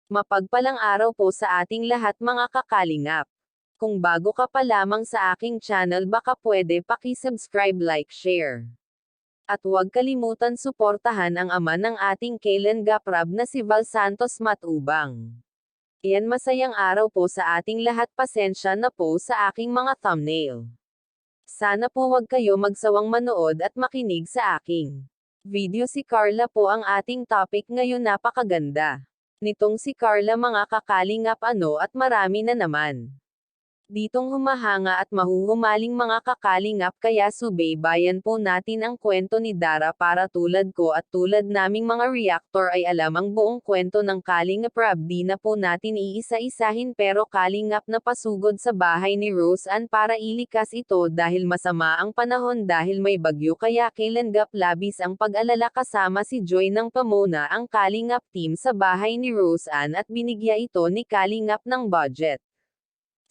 Mapagpalang araw po sa ating lahat mga kakalingap. Kung bago ka pa lamang sa aking channel baka pwede paki-subscribe, like, share. At huwag kalimutan suportahan ang ama ng ating Kailan Gaprab na si Val Santos Matubang. Iyan, masayang araw po sa ating lahat, pasensya na po sa aking mga thumbnail. Sana po wag kayo magsawang manood at makinig sa aking video. Si Carla po ang ating topic ngayon, napakaganda nitong si Carla mga kakalingap, at marami na naman ditong humahanga at mahuhumaling mga kakalingap, kaya subaybayan po natin ang kwento ni Dara para tulad ko at tulad naming mga reactor ay alam ang buong kwento ng Kalingap Rab. Di na po natin iisa-isahin, pero kalingap na pasugod sa bahay ni Rose Ann para ilikas ito dahil masama ang panahon dahil may bagyo, kaya kailanggap labis ang pag-alala kasama si Joy ng pamuna ang Kalingap team sa bahay ni Rose Ann at binigya ito ni Kalingap ng budget.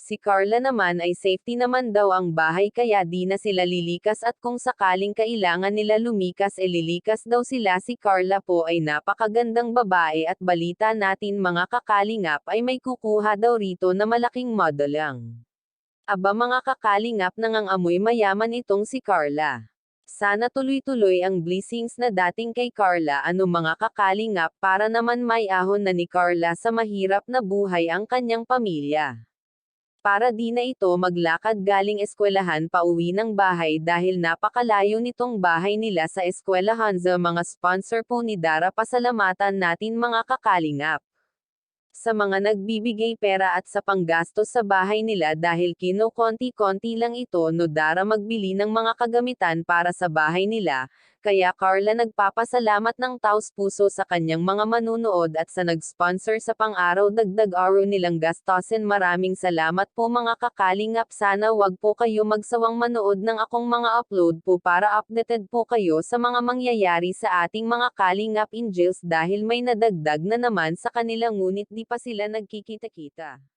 Si Carla naman ay safety naman daw ang bahay kaya di na sila lilikas at kung sakaling kailangan nila lumikas lilikas daw sila. Si Carla po ay napakagandang babae at balita natin mga kakalingap ay may kukuha daw rito na malaking model lang. Aba mga kakalingap, nangangamoy mayaman itong si Carla. Sana tuloy-tuloy ang blessings na dating kay Carla mga kakalingap para naman may ahon na ni Carla sa mahirap na buhay ang kanyang pamilya. Para di na ito maglakad galing eskwelahan pauwi ng bahay dahil napakalayo nitong bahay nila sa eskwelahan. Sa mga sponsor po ni Dara, pasalamatan natin mga kakalingap sa mga nagbibigay pera at sa panggastos sa bahay nila dahil kino-konti-konti lang ito Dara magbili ng mga kagamitan para sa bahay nila. Kaya Carla nagpapasalamat ng taos puso sa kanyang mga manunood at sa nag-sponsor sa pang-araw dagdag araw nilang gastosin. Maraming salamat po mga kakalingap. Sana wag po kayo magsawang manood ng akong mga upload po para updated po kayo sa mga mangyayari sa ating mga Kalingap Angels dahil may nadagdag na naman sa kanila ngunit di pa sila nagkikita-kita.